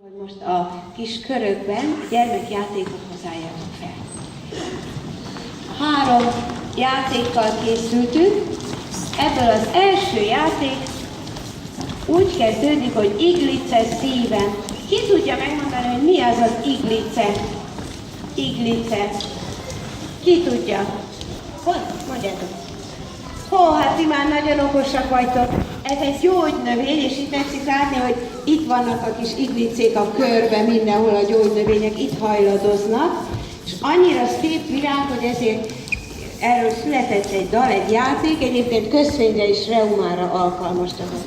Hogy most a kis körökben gyermekjátékokhoz álljatok fel. 3 játékkal készültünk. Ebből az első játék úgy kezdődik, hogy iglice szívem. Ki tudja megmondani, hogy mi az az iglice? Iglice. Ki tudja? Mondjátok. Hát ti már nagyon okosak vagytok. Ez egy gyógynövény, és itt tetszik látni, hogy itt vannak a kis iglicék a körben, mindenhol a gyógynövények itt hajladoznak. És annyira szép virág, hogy ezért erről született egy dal, egy játék, egyébként köszvényre és reumára alkalmas, tehát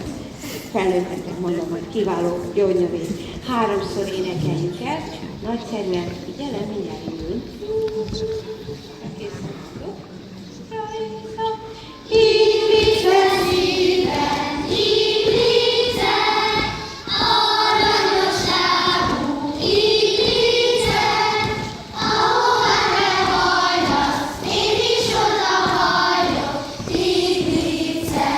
felnőtteknek mondom, hogy kiváló gyógynövény. 3-szor énekeljük el, nagyszerűen, figyelem, mindjárt indulunk. Iglice szívem, iglice, aranyosságú iglice, ahová te hajlasz, én is oda hajlok, iglice.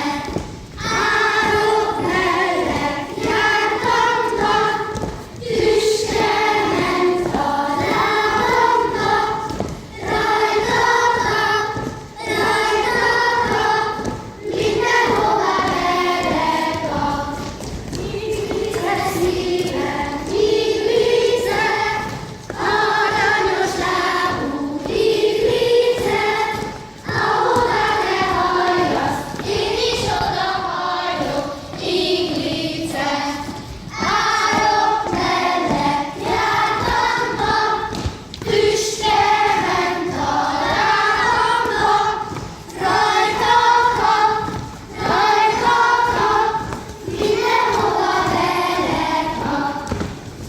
Árok mellett jártam, tüske ment a lábamnak, rajtatok, mindenhova verek. Iglice szívem, iglice, aranyos lábú iglice, ahová te hajlasz, én is oda hajlok, iglice. Árok mellett jártam, tüske ment a lábamnak, rajtatok, mindenhova verek.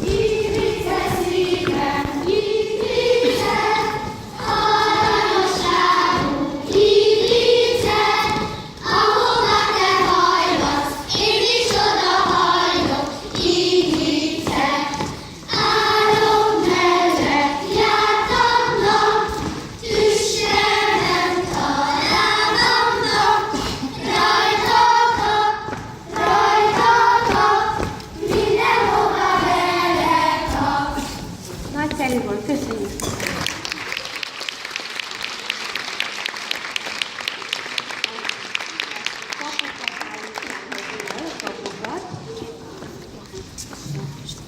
Iglice szívem, iglice, aranyos lábú iglice, ahová te hajlasz, én is oda hajlok, iglice. Árok mellett jártam nap, tüske ment a lábamnak, rajtatok, mindenhova verek. Nagyszerű volt, köszönjük!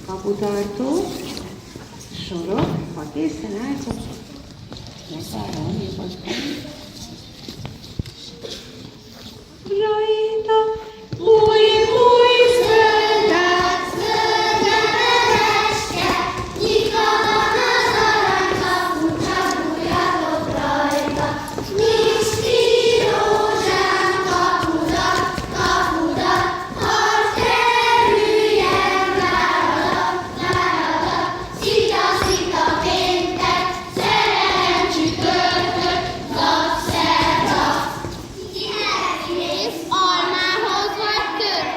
Kaputartó, sorok, ha készen álltok, megvárom, nyugodtan. Rajta, új Zöldát, zöldemedeske, nyitva van az aranykapu, csapuljatok rajta. Nincs ki rózsám, kapudat, hadd kerüljen váradat. Szita péntek, szerelem csütörtök, napszerda. Kinek mész, almához vagy kör?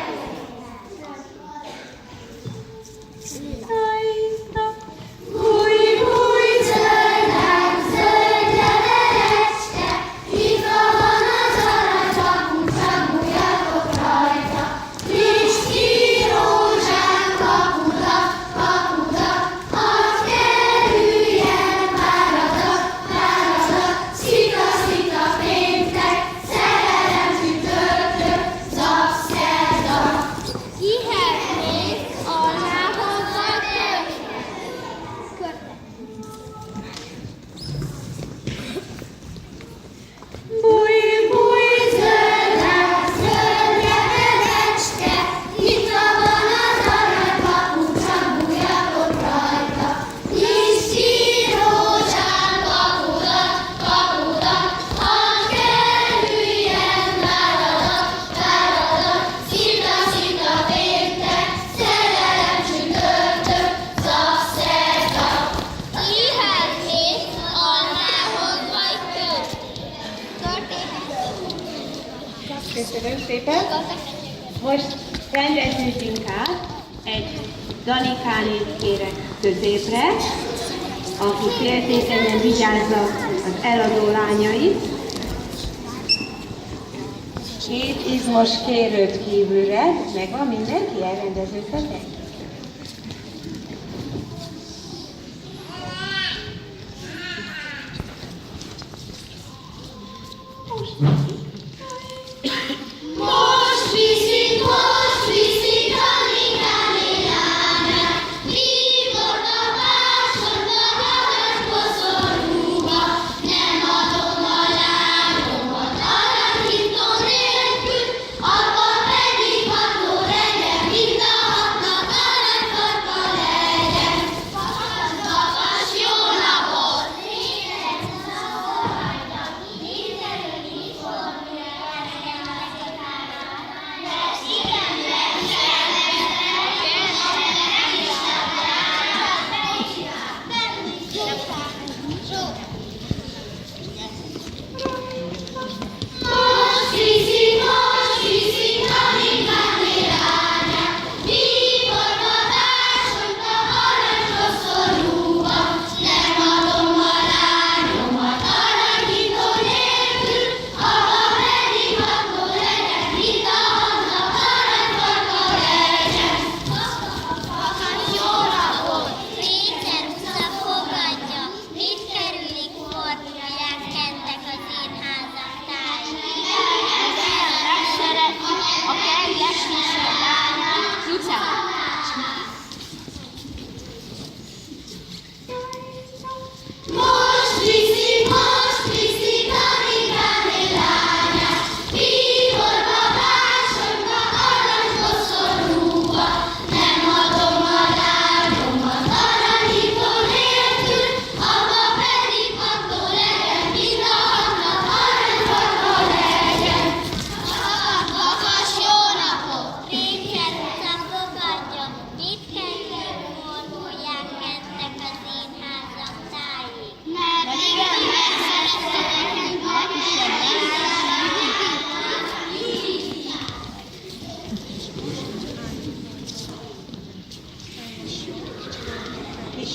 Új zöldák, zöldlevelecske, nyitva van az aranykapu, csapuljatok rajta. Nincs ki rózsám, kapudat, hadd kerüljen váradat. Szita péntek, szerelem csütörtök, napszerda. Kihez mész, almához vagy kör? Új zöldák, zöldlevelecske, nyitva van az aranykapu, csapuljatok rajta. Nincs ki rózsám, kapudat, hadd kerüljen váradat. Szita péntek, szerelem csütörtök, napszerda. Kihez mész, almához vagy kör? Köszönöm szépen! Most rendeződjünk át, egy Danikánét kérek középre, aki féltékenyen vigyázza az eladó lányait. 2 izmos kérőt kívülre, megvan mindenki elrendeződtetek?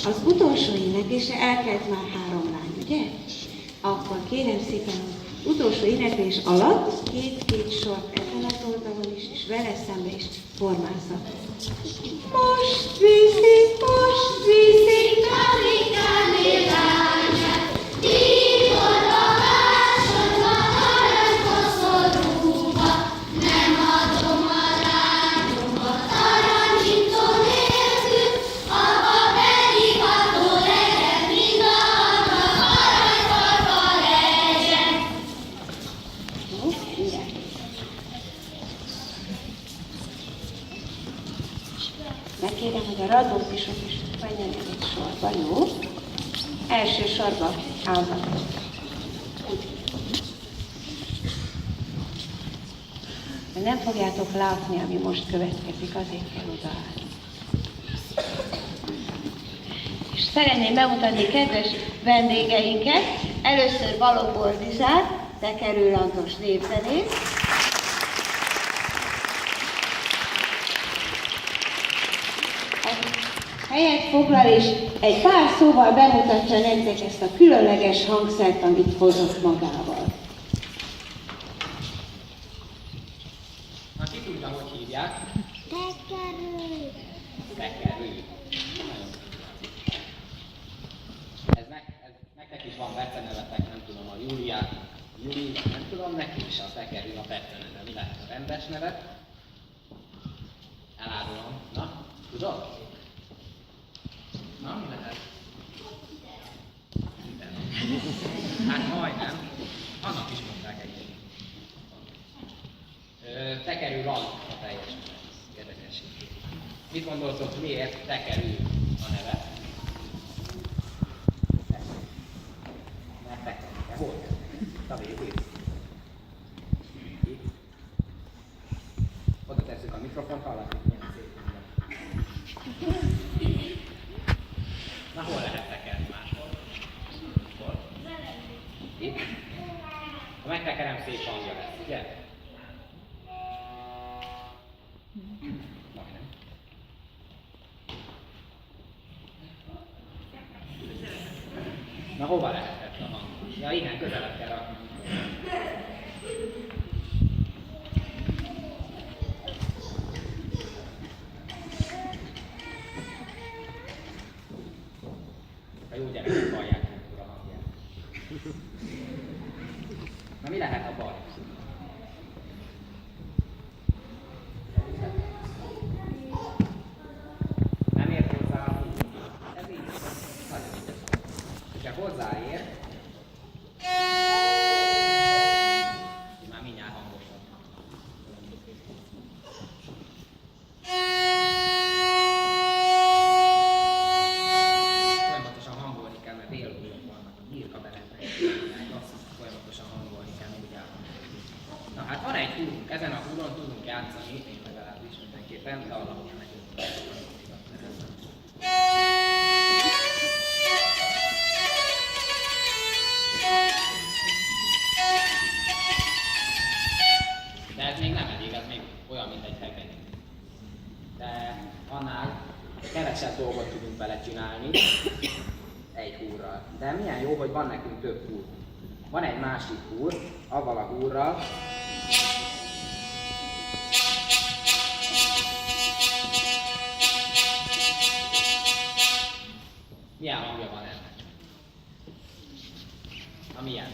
Az utolsó éneklésre elkelt már 3 lány, ugye? Akkor kérem szépen, az utolsó éneklés alatt két sort ezen az oldalon is, és vele szembe is formázza. Most viszik, Kalikáné lányát, Tiborra másodva, aranyba szorulva, nem adom a lányomat aranyintó nélkül, abba pedig attól legyen, mind a aranyfarka legyen. Jó, ide. Megkérem, hogy a radózisok is menjenek egy sorba, jó? Első sorba állnak. De nem fogjátok látni, ami most következik, azért kell odaállni. És szeretném bemutatni kedves vendégeinket. Először Balogh Boldizsár, Tekerő Lantos népzenész. Helyet foglal, és egy pár szóval bemutatja nektek ezt a különleges hangszert, amit hozott magával. Na, ki tudja, hogy hívják? Tekerő. Tekerő. Ez nektek is van becenevetek, nem tudom, a Júlia, nem tudom, neki is a Tekerő a beceneve. Mi lehet a rendes nevet? Elárulom. Na, tudod? Na, mi lehet? Hát majdnem. Annak is mondták egyébként. Tekerő Land a teljes neve. Érdekes. Mit gondoltok, miért Tekerő a neve? Mert tekerő. Hol? A végén. Itt. Oda tesszük a mikrofont, hallatjuk, milyen szép minden. Na, hol lehet tekerni máshol? Hol? Itt? Ha megtekerem, szép hangja lesz, ugye? Majdnem. Na, hova lehetett a hang? Ja, igen, közelebb kell rakni. A jó gyerekek hallják a hangját. Na, mi lehet a baj? Nem ért hozzá a húr. Ez így. Nagyon így. Hogyha hozzáér, már mindjárt hangosabb. Folyamatosan hangolni kell, mert délhúrok vannak, a nyírka berentek, azt folyamatosan hangolni kell, mindig elhangolni. Na hát van egy húrunk, ezen a húron tudunk játszani, én legalábbis mindenképpen, de alapja megyünk. De ez még nem elég, ez még olyan, mint egy hegedű. De annál kevesebb dolgot tudunk vele csinálni egy húrral. De milyen jó, hogy van nekünk több húr. Van egy másik húr, avval a húrral. Milyen hangja van ennek? Na milyen?